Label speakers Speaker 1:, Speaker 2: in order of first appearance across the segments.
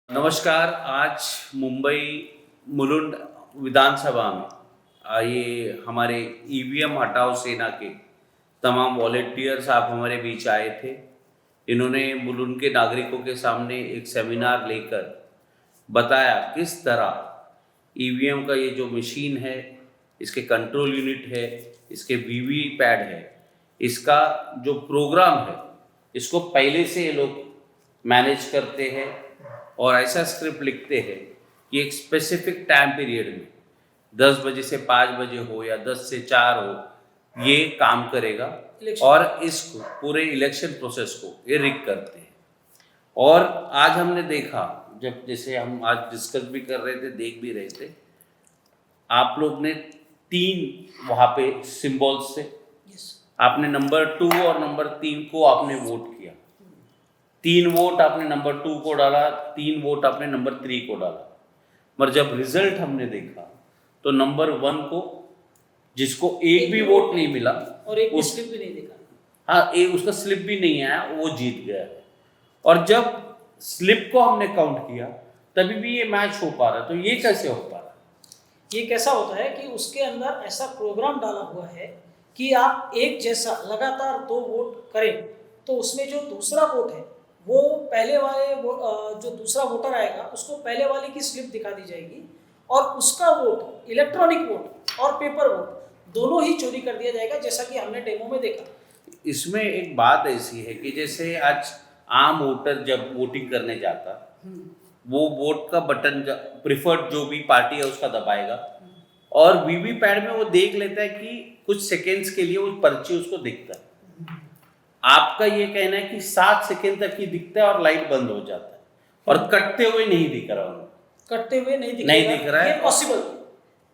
Speaker 1: नमस्कार। आज मुंबई मुलुंड विधानसभा में ये हमारे ईवीएम हटाओ सेना के तमाम वॉलेंटियर्स आप हमारे बीच आए थे। इन्होंने मुलुंड के नागरिकों के सामने एक सेमिनार लेकर बताया किस तरह ईवीएम का ये जो मशीन है, इसके कंट्रोल यूनिट है, इसके वीवी पैड है, इसका जो प्रोग्राम है, इसको पहले से ये लोग मैनेज करते हैं और ऐसा स्क्रिप्ट लिखते हैं कि एक स्पेसिफिक टाइम पीरियड में 10 बजे से 5 बजे हो या 10 से 4 हो, ये काम करेगा और इसको पूरे इलेक्शन प्रोसेस को ये रिग करते हैं। और आज हमने देखा, जब जैसे हम आज डिस्कस भी कर रहे थे, देख भी रहे थे, आप लोग ने 3 वहाँ पे सिंबल्स से आपने नंबर 2 और नंबर 3 को आपने वोट किया। 3 वोट आपने नंबर 2 को डाला, 3 वोट आपने नंबर 3 को डाला। मगर जब रिजल्ट हमने देखा तो नंबर 1 को, जिसको एक भी वोट नहीं मिला
Speaker 2: और एक स्लिप भी नहीं देखा,
Speaker 1: हाँ, एक उसका स्लिप भी नहीं आया, वो जीत गया है। और जब स्लिप को हमने काउंट किया तभी भी ये मैच हो पा रहा है। तो ये कैसे हो पा रहा है?
Speaker 2: ये कैसा होता है कि उसके अंदर ऐसा प्रोग्राम डाला हुआ है कि आप एक जैसा लगातार 2 वोट करें तो उसमें जो दूसरा वोट है वो पहले वाले जो दूसरा वोटर आएगा उसको पहले वाले की स्लिप दिखा दी जाएगी और उसका वोट, इलेक्ट्रॉनिक वोट और पेपर वोट दोनों ही चोरी कर दिया जाएगा, जैसा कि हमने डेमो में देखा।
Speaker 1: इसमें एक बात ऐसी है कि जैसे आज आम वोटर जब वोटिंग करने जाता, वो वोट का बटन प्रिफर्ड जो भी पार्टी है उसका दबाएगा और वीवी पैड में वो देख लेता है कि कुछ सेकेंड्स के लिए वो पर्ची उसको दिखता है। आपका ये कहना है कि 7 सेकेंड तक ही दिखता है और लाइट बंद हो जाता है और कटते हुए नहीं दिख रहा है।
Speaker 2: कटते हुए नहीं
Speaker 1: दिख रहा है।
Speaker 2: ये पॉसिबल,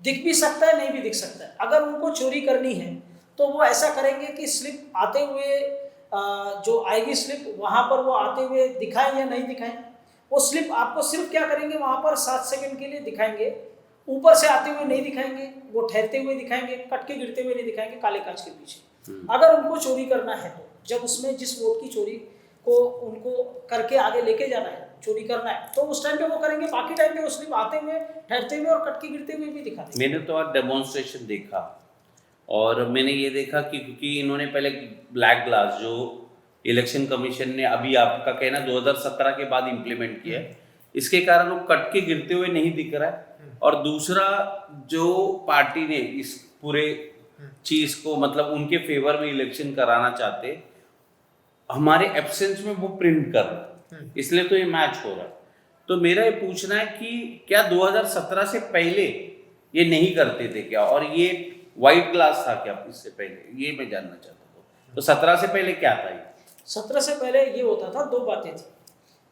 Speaker 2: दिख भी सकता है, नहीं भी दिख सकता है। अगर उनको चोरी करनी है तो वो ऐसा करेंगे कि स्लिप आते हुए जो आएगी स्लिप वहाँ पर वो आते हुए दिखाएं या नहीं दिखाएं। वो स्लिप आपको सिर्फ क्या करेंगे, वहाँ पर 7 सेकंड के लिए दिखाएंगे, ऊपर से आते हुए नहीं दिखाएंगे, वो ठहरते हुए दिखाएंगे, कट के गिरते हुए नहीं दिखाएंगे काले कांच के पीछे। अगर उनको चोरी करना है तो जब उसमें जिस वोट की चोरी को उनको करके आगे लेके जाना है, चोरी करना है, तो उस टाइम पे वो करेंगे। बाकी टाइम पे वो स्लिप आते हुए, ठहरते हुए और कट के गिरते हुए भी दिखाते।
Speaker 1: मैंने तो आज डेमोन्स्ट्रेशन देखा और मैंने ये देखा कि क्योंकि इन्होंने पहले ब्लैक ग्लास, जो इलेक्शन कमीशन ने अभी आपका कहना 2017 के बाद इम्प्लीमेंट किया है, इसके कारण वो कट के गिरते हुए नहीं दिख रहा है। और दूसरा, जो पार्टी ने इस पूरे चीज को मतलब उनके फेवर में इलेक्शन कराना चाहते, हमारे एब्सेंस में वो प्रिंट कर रहा है, इसलिए तो ये मैच हो रहा है। तो मेरा ये पूछना है कि क्या 2017 से पहले ये नहीं करते थे क्या, और ये व्हाइट ग्लास था क्या इससे पहले, ये मैं जानना चाहता हूँ। तो 17 से पहले क्या था? ये
Speaker 2: 17 से पहले ये होता था, 2 बातें थी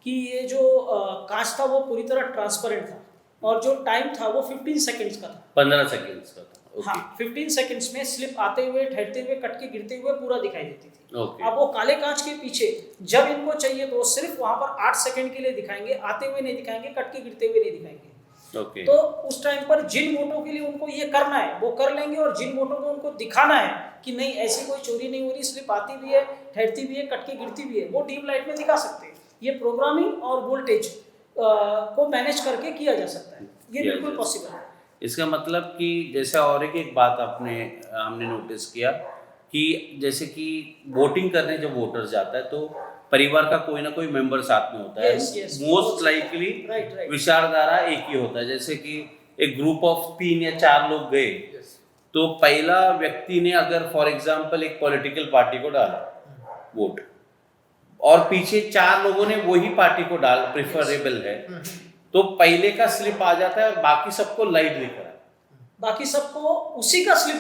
Speaker 2: कि ये जो कांच था वो पूरी तरह ट्रांसपेरेंट था और जो टाइम था वो 15 सेकेंड्स का था,
Speaker 1: 15 सेकेंड्स का था।
Speaker 2: हाँ, 15 सेकंड्स में स्लिप आते हुए, ठहरते हुए, कट के गिरते हुए पूरा दिखाई देती थी। अब वो काले कांच के पीछे जब इनको चाहिए तो सिर्फ वहां पर 8 सेकंड के लिए दिखाएंगे, आते हुए नहीं दिखाएंगे, कट के गिरते हुए नहीं दिखाएंगे। तो उस टाइम पर जिन वोटों के लिए उनको ये करना है वो कर लेंगे और जिन वोटों को उनको दिखाना है कि नहीं ऐसी कोई चोरी नहीं हो रही, स्लिप आती भी है, ठहरती भी है, कट के गिरती भी है, वो डीम लाइट में दिखा सकते हैं। ये प्रोग्रामिंग और वोल्टेज को मैनेज करके किया जा सकता है, ये बिल्कुल पॉसिबल है।
Speaker 1: इसका मतलब कि जैसे और एक बात हमने नोटिस किया कि जैसे कि वोटिंग करने जब वोटर जाता है तो परिवार का कोई ना कोई मेंबर साथ में होता है। मोस्ट लाइकली विचारधारा एक ही होता है। जैसे कि एक ग्रुप ऑफ 3 या 4 लोग गए तो पहला व्यक्ति ने अगर फॉर एग्जांपल एक पॉलिटिकल पार्टी को डाला वोट और पीछे 4 लोगों ने वही पार्टी को डाल प्रिफरेबल है, तो पहले का स्लिप आ जाता है और बाकी सबको लाइट दिख रहा है,
Speaker 2: बाकी सबको उसी का स्लिप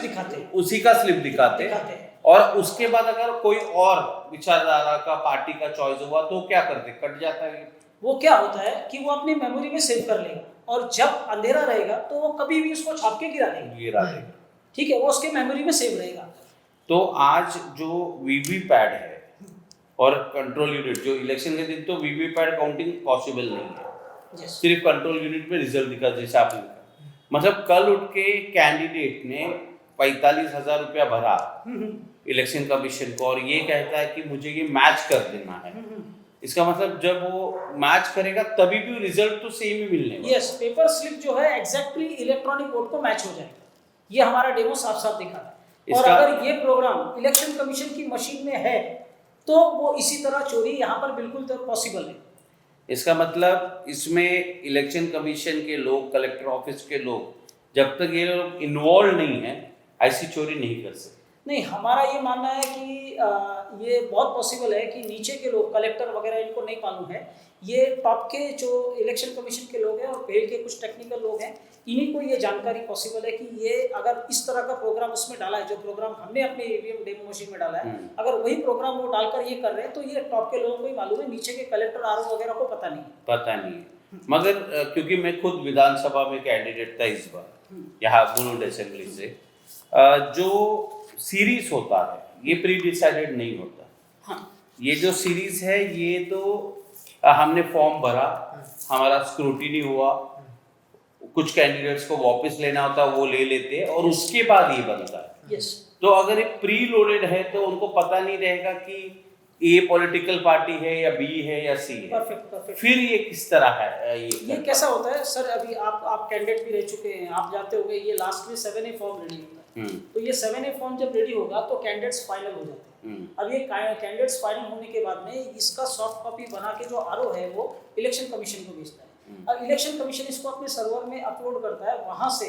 Speaker 2: दिखाते हैं।
Speaker 1: और उसके बाद अगर कोई और विचारधारा का पार्टी का चॉइस हुआ तो क्या करते, कट जाता है।
Speaker 2: वो क्या होता है कि वो अपनी मेमोरी में सेव कर लेगा और जब अंधेरा रहेगा तो वो कभी भी उसको छाप के गिरा देगा। ठीक है, वो उसके मेमोरी में सेव रहेगा।
Speaker 1: तो आज जो वीवी पैड है और कंट्रोल यूनिट, जो इलेक्शन के दिन तो वीवी पैड काउंटिंग पॉसिबल नहीं है, सिर्फ कंट्रोल यूनिट में रिजल्ट दिखा, जैसे आपने कहा। मतलब कल उठ के कैंडिडेट ने 45,000 रुपया भरा इलेक्शन कमीशन को और ये कहता है कि मुझे ये मैच कर देना है, इसका मतलब जब वो मैच करेगा तभी भी रिजल्ट तो सेम ही मिलने वाला।
Speaker 2: यस, पेपर स्लिप जो है एग्जैक्टली इलेक्ट्रॉनिक वोट को मैच हो जाएगा। ये हमारा डेमो साफ साफ दिखा है। और अगर ये प्रोग्राम इलेक्शन कमीशन की मशीन में है तो वो इसी तरह चोरी यहाँ पर बिल्कुल तो पॉसिबल है।
Speaker 1: इसका मतलब इसमें इलेक्शन कमीशन के लोग, कलेक्टर ऑफिस के लोग, जब तक ये लोग इन्वॉल्व नहीं है ऐसी चोरी नहीं कर सकते।
Speaker 2: नहीं, हमारा ये मानना है कि ये बहुत पॉसिबल है कि नीचे के लोग, कलेक्टर वगैरह, इनको नहीं मालूम है। ये टॉप के जो इलेक्शन कमीशन के लोग हैं और पहले के कुछ टेक्निकल लोग हैं, इन्हीं को ये जानकारी पॉसिबल है कि ये अगर इस तरह का प्रोग्राम उसमें डाला है, जो प्रोग्राम हमने अपने ईवीएम डेमो मशीन में डाला है, अगर वही प्रोग्राम वो डालकर ये कर रहे हैं तो ये टॉप के लोगों को ही मालूम है, नीचे के कलेक्टर आरओ वगैरह को पता नहीं है।
Speaker 1: मगर क्योंकि मैं खुद विधानसभा में कैंडिडेट था इस बार यहाँ मुलुंड असेंबली से, जो सीरीज होता है ये प्री डिसाइडेड नहीं होता।
Speaker 2: हाँ,
Speaker 1: ये जो सीरीज है ये तो हमने फॉर्म भरा, हमारा स्क्रूटिनी हुआ, कुछ कैंडिडेट्स को वापस लेना होता है वो ले लेते हैं और उसके बाद ये बनता है।
Speaker 2: यस।
Speaker 1: तो अगर ये प्री लोडेड है तो उनको पता नहीं रहेगा कि ए पॉलिटिकल पार्टी है या बी है या सी है।
Speaker 2: परफेक्ट।
Speaker 1: फिर ये किस तरह है
Speaker 2: ये कैसा होता है सर? अभी आप कैंडिडेट भी रह चुके हैं, आप जानते होंगे ये लास्ट में 7A फॉर्म रेडी होता है। तो ये 7A फॉर्म जब रेडी होगा तो कैंडिडेट्स फाइनल हो जाते हैं। अब ये कैंडिडेट्स फाइनल होने के बाद में इसका सॉफ्ट कॉपी बना के जो आरओ है वो इलेक्शन कमीशन को भेजता है। अब इलेक्शन कमीशन इसको अपने सर्वर में अपलोड करता है, वहाँ से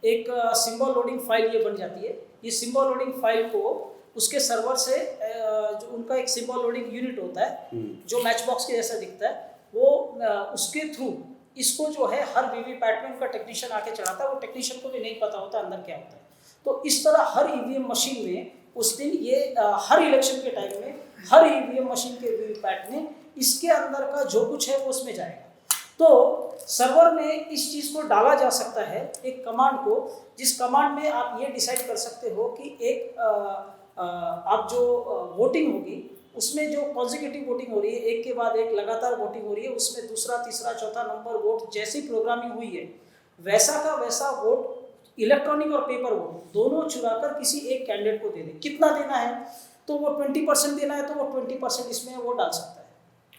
Speaker 2: एक सिंबल लोडिंग फाइल ये बन जाती है। ये सिंबल लोडिंग फाइल को उसके सर्वर से जो उनका एक सिंबल लोडिंग यूनिट होता है जो मैच बॉक्स के जैसा दिखता है, वो उसके थ्रू इसको जो है हर वीवीपैट में उनका टेक्नीशियन आके चढ़ाता है। वो टेक्नीशियन को भी नहीं पता होता अंदर क्या होता है। तो इस तरह हर ईवीएम मशीन में उस दिन ये हर इलेक्शन के टाइम में हर ईवीएम मशीन के वीवीपैट में इसके अंदर का जो कुछ है वो उसमें जाएगा। तो सर्वर में इस चीज़ को डाला जा सकता है, एक कमांड को, जिस कमांड में आप ये डिसाइड कर सकते हो कि एक आप जो वोटिंग होगी उसमें जो कॉन्जिक्यूटिव वोटिंग हो रही है, एक के बाद एक लगातार वोटिंग हो रही है, उसमें दूसरा तीसरा चौथा नंबर वोट जैसी प्रोग्रामिंग हुई है वैसा का वैसा वोट इलेक्ट्रॉनिक और पेपर वोट दोनों चुराकर किसी एक कैंडिडेट को दे दें। कितना देना है तो वो 20% देना है तो वो 20% इसमें वो डाल सकता है।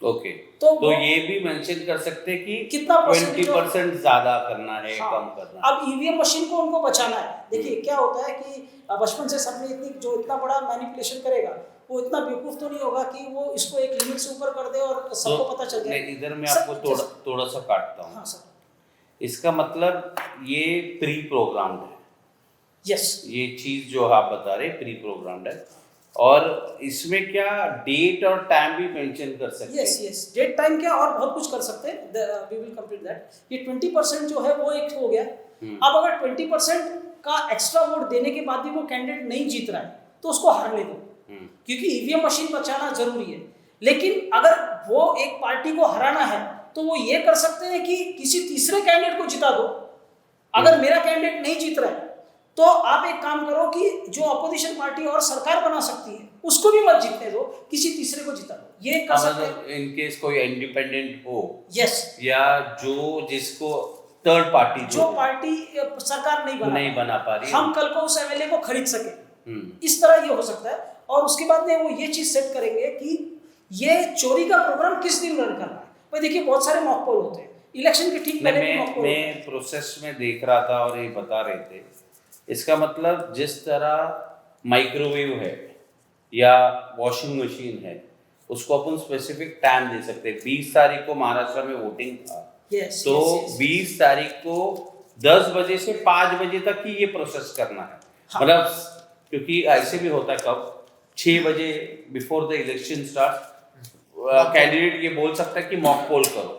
Speaker 1: ओके। तो ये भी मेंशन कर सकते हैं कि
Speaker 2: कितना
Speaker 1: 20% ज्यादा करना है,
Speaker 2: हाँ,
Speaker 1: कम करना है।
Speaker 2: अब ईवीएम मशीन को उनको बचाना है। देखिए क्या होता है कि बचपन से सबने इतना बड़ा मैनिपुलेशन करेगा, वो इतना बेवकूफ तो नहीं होगा कि वो इसको एक लिमिट से ऊपर कर दे और सबको पता चल जाए।
Speaker 1: इधर मैं आपको थोड़ा सा काटता हूँ।
Speaker 2: हाँ सर।
Speaker 1: इसका मतलब ये प्री प्रोग्राम्ड है।
Speaker 2: यस।
Speaker 1: ये चीज जो आप बता रहे प्री प्रोग्राम्ड है, और इसमें क्या डेट और टाइम भी मेंशन कर सकते हैं।
Speaker 2: यस, डेट टाइम क्या और बहुत कुछ कर सकते हैं। We will complete that. ये 20% जो है वो एक हो गया। अब अगर 20% का एक्स्ट्रा वोट देने के बाद भी वो कैंडिडेट नहीं जीत रहा है तो उसको हारने दो, क्योंकि ईवीएम मशीन बचाना जरूरी है। लेकिन अगर वो एक पार्टी को हराना है तो वो ये कर सकते हैं कि किसी तीसरे कैंडिडेट को जिता दो। अगर मेरा कैंडिडेट नहीं जीत रहा है तो आप एक काम करो कि जो अपोजिशन पार्टी और सरकार बना सकती है उसको भी मत जीतने दो, किसी तीसरे को जिता दो। ये कर सकते हैं।
Speaker 1: इन केस कोई इंडिपेंडेंट हो,
Speaker 2: यस,
Speaker 1: या जिसको थर्ड पार्टी
Speaker 2: जो पार्टी सरकार नहीं बना पा रही, हम कल को उस एमएलए को खरीद सके, इस तरह ये हो सकता है। और उसके बाद में वो ये चीज सेट करेंगे कि ये चोरी का प्रोग्राम किस दिन रन करना है। भाई देखिए बहुत सारे मॉक पोल होते हैं इलेक्शन के ठीक पहले भी मॉक पोल।
Speaker 1: मैं प्रोसेस में देख रहा था और ये बता रहे थे, इसका मतलब जिस तरह माइक्रोवेव है या वॉशिंग मशीन है उसको अपन स्पेसिफिक टाइम दे सकते हैं। 20 तारीख को महाराष्ट्र में वोटिंग था, तो 20 तारीख को 10 बजे से 5 बजे तक ही ये प्रोसेस करना है। मतलब क्योंकि ऐसे भी होता है कब 6 बजे before the election start candidate ये बोल सकता है कि मॉक पोल करो,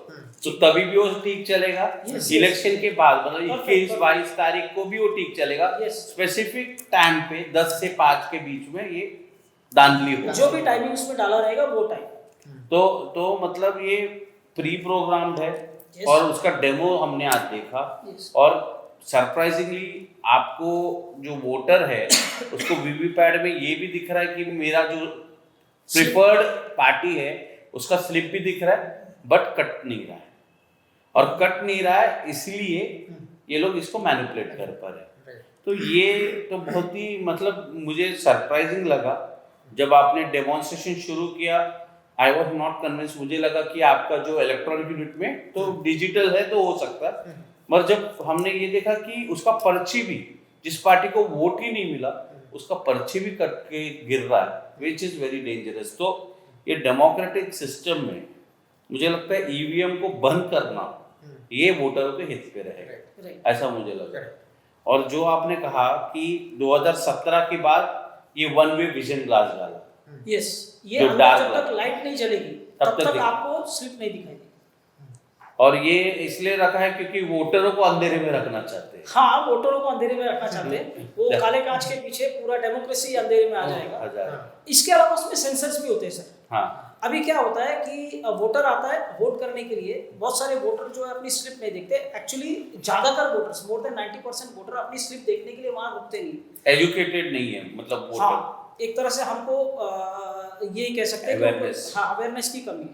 Speaker 1: तो तभी भी वो ठीक चलेगा। इलेक्शन के बाद मतलब 21-22 तारीख को भी वो ठीक चलेगा। स्पेसिफिक टाइम पे 10 से 5 के बीच में ये धांधली हो,
Speaker 2: जो भी टाइमिंग उसमें डाला रहेगा वो टाइम।
Speaker 1: तो मतलब ये प्री प्रोग्राम्ड है और उसका डेमो हमने आज देखा। और सरप्राइजिंगली आपको जो वोटर है उसको वीवीपैट में ये भी दिख रहा है कि मेरा जो प्रिफर्ड पार्टी है उसका स्लिप भी दिख रहा है, बट कट नहीं रहा है। और कट नहीं रहा है इसलिए ये लोग इसको मैनिपुलेट कर पा रहे हैं। तो ये तो बहुत ही मतलब मुझे सरप्राइजिंग लगा जब आपने डेमोन्स्ट्रेशन शुरू किया। आई वॉज नॉट कन्विंस, मुझे लगा कि आपका जो इलेक्ट्रॉनिक यूनिट में तो डिजिटल है तो हो सकता है, मगर जब हमने ये देखा कि उसका पर्ची भी, जिस पार्टी को वोट ही नहीं मिला उसका पर्ची भी कट के गिर रहा है, विच इज वेरी डेंजरस। तो ये डेमोक्रेटिक सिस्टम में मुझे लगता है ईवीएम को बंद करना ये वोटरों के हित पे रहेगा, ऐसा मुझे लगा। और जो आपने कहा कि 2017 के बाद ये वन वे विजन ग्लास डाला,
Speaker 2: यस, ये
Speaker 1: जो
Speaker 2: अंदर
Speaker 1: dark
Speaker 2: जब तक
Speaker 1: light-
Speaker 2: लाइट नहीं जलेगी
Speaker 1: तब
Speaker 2: तब
Speaker 1: तक
Speaker 2: तक आपको स्लिप नहीं दिखाई देगी।
Speaker 1: और ये इसलिए रखा है क्योंकि वोटरों को अंधेरे में रखना चाहते हैं।
Speaker 2: हाँ, वोटरों को अंधेरे में रखना चाहते हैं, वो काले कांच के पीछे पूरा डेमोक्रेसी अंधेरे में आ जाएगा। इसके अलावा उसमें सेंसर्स भी होते हैं सर।
Speaker 1: हाँ,
Speaker 2: अभी क्या होता है कि वोटर आता है वोट करने के लिए, बहुत सारे वोटर जो है अपनी स्लिप नहीं देखते। एक्चुअली ज्यादातर वोटर्स, मोर देन 90% वोटर अपनी स्लिप देखने के लिए वहां रुकते नहीं,
Speaker 1: एजुकेटेड नहीं है, मतलब वोटर।
Speaker 2: हाँ, एक तरह से हमको ये कह सकते हैं
Speaker 1: Awareness.
Speaker 2: हाँ, अवेयरनेस की कमी।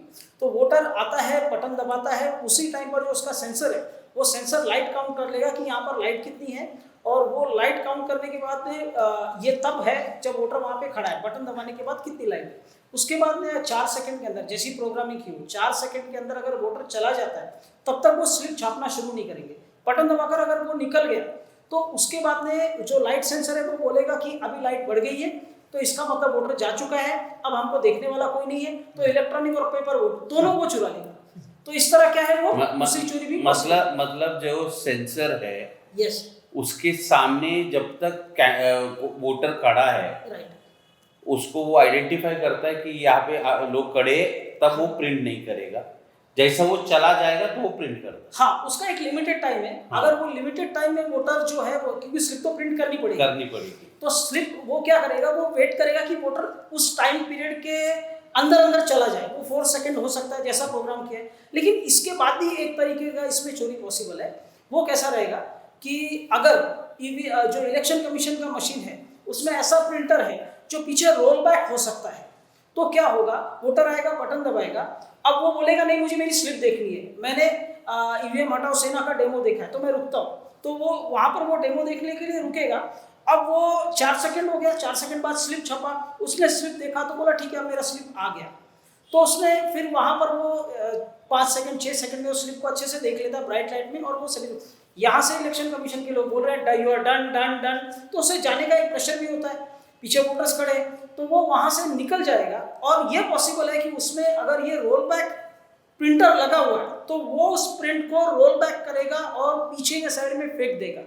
Speaker 2: तो वोटर आता है, बटन दबाता है, उसी टाइम पर जो उसका सेंसर है वो सेंसर लाइट काउंट कर लेगा कि यहाँ पर लाइट कितनी है, और वो लाइट काउंट करने के बाद में ये तब है जब वोटर वहाँ पे खड़ा है, बटन दबाने के बाद कितनी लाइट है। उसके बाद में 4 सेकंड के अंदर, जैसी प्रोग्रामिंग की हो, 4 सेकंड के अंदर अगर वोटर चला जाता है तब तक वो स्लिप छापना शुरू नहीं करेंगे। बटन दबाकर अगर वो निकल गया तो उसके बाद में जो लाइट सेंसर है वो बोलेगा कि अभी लाइट बढ़ गई है, तो इसका मतलब वोटर जा चुका है, अब हमको देखने वाला कोई नहीं है, तो इलेक्ट्रॉनिक और पेपर वोट दोनों को चुरा लेगा। तो इस तरह क्या है, वो दूसरी चोरी भी
Speaker 1: मतलब जो सेंसर है,
Speaker 2: यस,
Speaker 1: उसके सामने जब तक वोटर खड़ा है,
Speaker 2: राइट,
Speaker 1: उसको वो आइडेंटिफाई करता है कि यहाँ पे लोग खड़े, तब वो प्रिंट नहीं करेगा। जैसा वो चला जाएगा तो वो प्रिंट करता
Speaker 2: हाँ, उसका एक लिमिटेड टाइम है।
Speaker 1: हाँ।
Speaker 2: अगर वो लिमिटेड टाइम में वोटर जो है वो, क्योंकि स्लिप तो प्रिंट करनी पड़ेगी, तो स्लिप वो क्या करेगा, वो वेट करेगा कि वोटर उस टाइम पीरियड के अंदर चला जाए। वो 4 सेकंड हो सकता है जैसा प्रोग्राम किया है, लेकिन इसके बाद भी एक तरीके का इसमें चोरी पॉसिबल है। वो कैसा रहेगा कि अगर जो इलेक्शन कमीशन का मशीन है उसमें ऐसा प्रिंटर है जो पीछे रोल बैक हो सकता है, तो क्या होगा, वोटर आएगा, बटन दबाएगा, अब वो बोलेगा नहीं मुझे मेरी स्लिप देखनी है, मैंने ईवीएम हटाओ सेना का डेमो देखा है तो मैं रुकता हूँ, तो वो वहाँ पर वो डेमो देखने के लिए रुकेगा। अब वो 4 सेकंड हो गया, 4 सेकंड बाद स्लिप छपा, उसने स्लिप देखा तो बोला ठीक है अब मेरा स्लिप आ गया, तो उसने फिर वहाँ पर वो 5 सेकंड 6 सेकंड में उस स्लिप को अच्छे से देख लेता ब्राइट लाइट में, और वो सभी यहाँ से इलेक्शन कमीशन के लोग बोल रहे हैं you are done done done, तो उसे जाने का एक प्रेशर भी होता है, पीछे वोटर्स खड़े, तो वो वहाँ से निकल जाएगा। और ये पॉसिबल है कि उसमें अगर ये रोल बैक प्रिंटर लगा हुआ है तो वो उस प्रिंट को रोल बैक करेगा और पीछे के साइड में फेंक देगा,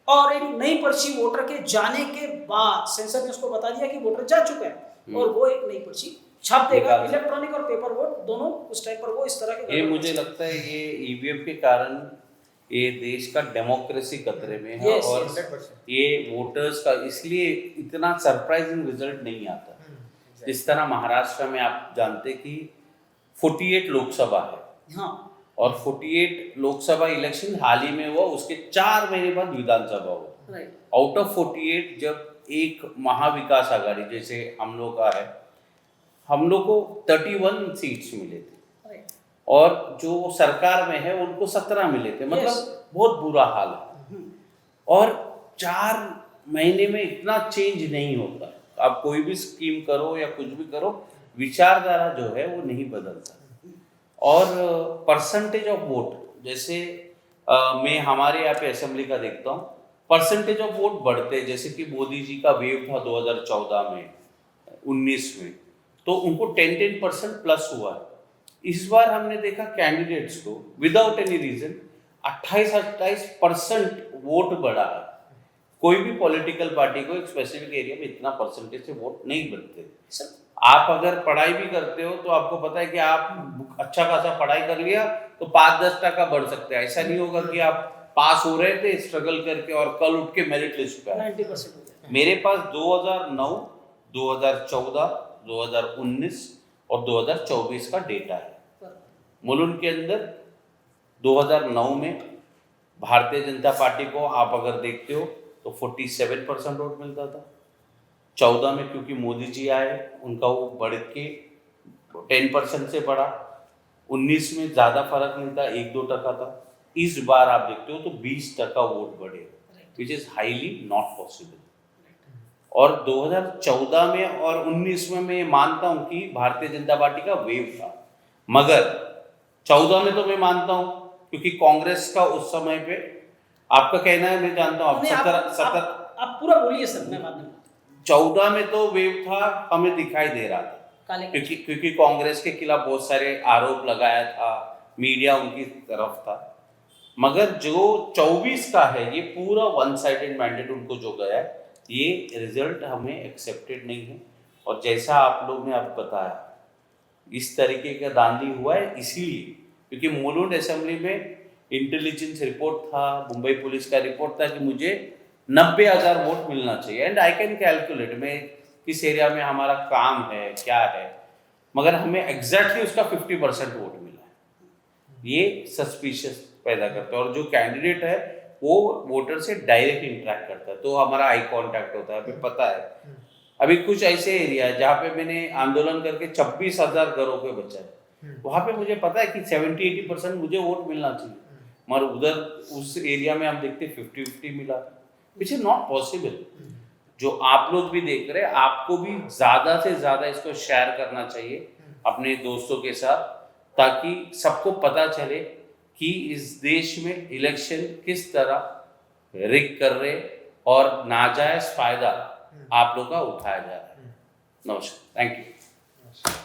Speaker 2: और एक नई पर्ची वोटर के जाने के बाद सेंसर ने उसको बता दिया कि वोटर जा चुका है, और वो एक नई पर्ची छाप देगा, इलेक्ट्रॉनिक और पेपर वोट दोनों उस टाइम पर वो इस तरह के।
Speaker 1: ये मुझे लगता है ये ईवीएम के कारण ये देश का डेमोक्रेसी खतरे में है।
Speaker 2: Yes,
Speaker 1: और
Speaker 3: 100%।
Speaker 1: ये वोटर्स का इसलिए इतना सरप्राइजिंग रिजल्ट नहीं आता। जिस तरह महाराष्ट्र में आप जानते कि 48 लोकसभा है,
Speaker 2: हाँ,
Speaker 1: और 48 लोकसभा इलेक्शन हाल ही में हुआ, उसके 4 महीने बाद विधानसभा हुआ।
Speaker 2: राइट,
Speaker 1: आउट ऑफ 48 जब एक महाविकास आघाड़ी जैसे हम लोग का है, हम लोग को 31 सीट्स मिले थे,
Speaker 2: राइट,
Speaker 1: और जो सरकार में है उनको 17 मिले थे, मतलब
Speaker 2: Yes.
Speaker 1: बहुत बुरा हाल है। और 4 महीने में इतना चेंज नहीं होता। आप कोई भी स्कीम करो या कुछ भी करो, विचारधारा जो है वो नहीं बदलता। और परसेंटेज ऑफ वोट, जैसे मैं हमारे यहाँ पे असेंबली का देखता हूँ, परसेंटेज ऑफ वोट बढ़ते, जैसे कि मोदी जी का वेव था 2014 में, 19 में, तो उनको 10% प्लस हुआ है। इस बार हमने देखा कैंडिडेट्स को विदाउट एनी रीजन 28% वोट बढ़ा है। कोई भी पॉलिटिकल पार्टी को एक स्पेसिफिक एरिया में इतना परसेंटेज से वोट नहीं बनते।
Speaker 2: सर,
Speaker 1: आप अगर पढ़ाई भी करते हो तो आपको पता है कि आप अच्छा खासा पढ़ाई कर लिया तो 5-10% बढ़ सकते हैं। ऐसा नहीं होगा कि आप पास हो रहे थे स्ट्रगल करके और कल उठ के मेरिट लिस्ट पे आए।
Speaker 2: 90% हो जाए।
Speaker 1: मेरे पास 2009, 2014, 2019 और 2024 का डेटा है। मुलुंड के अंदर 2009 में भारतीय जनता पार्टी को आप अगर देखते हो तो 47% वोट मिलता था। 14 में क्योंकि मोदी जी आए उनका वो बढ़ के 10% से बढ़ा। 19 में ज़्यादा फर्क नहीं था, 1-2% था। इस बार आप देखते हो तो 20% वोट बढ़े, which is highly not possible. और 2014 में और 19 में मैं ये मानता हूँ कि भारतीय जनता पार्टी का वेव था, मगर 14 में तो मैं मानता हूँ क्योंकि कांग्रेस का उस समय पे, आपका कहना है मैं जानता हूँ,
Speaker 2: नहीं, आप पूरा बोलिए सर, मैं बाद में
Speaker 1: 14 में तो वेव था, हमें दिखाई दे रहा था
Speaker 2: काले
Speaker 1: क्योंकि कांग्रेस के खिलाफ बहुत सारे आरोप लगाया था, मीडिया उनकी तरफ था। मगर जो 24 का है ये पूरा वन साइडेड मैंडेट उनको जो गया है, ये रिजल्ट हमें एक्सेप्टेड नहीं है। और जैसा आप लोग ने अब बताया, इस तरीके का धांधली हुआ है इसीलिए क्योंकि मुलुंड असेंबली में इंटेलिजेंस रिपोर्ट था, मुंबई पुलिस का रिपोर्ट था कि मुझे 90,000 वोट मिलना चाहिए, एंड आई कैन कैलकुलेट में किस एरिया में हमारा काम है क्या है, मगर हमें एग्जैक्टली उसका 50% वोट मिला है। ये सस्पिशियस पैदा करता है, और जो कैंडिडेट है वो वोटर से डायरेक्ट इंटरेक्ट करता है, तो हमारा आई कांटेक्ट होता है, हमें पता है। अभी कुछ ऐसे एरिया है जहाँ पे मैंने आंदोलन करके 26,000 घरों पे बचाए, वहाँ पे मुझे पता है कि 70-80% मुझे वोट मिलना चाहिए, मगर उधर उस एरिया में हम देखते 50-50 मिला, विच इज नॉट पॉसिबल। जो आप लोग भी देख रहे हैं, आपको भी ज़्यादा से ज़्यादा इसको शेयर करना चाहिए अपने दोस्तों के साथ, ताकि सबको पता चले कि इस देश में इलेक्शन किस तरह रिग कर रहे और नाजायज फायदा आप लोग का उठाया जा रहा है। नमस्कार, थैंक यू।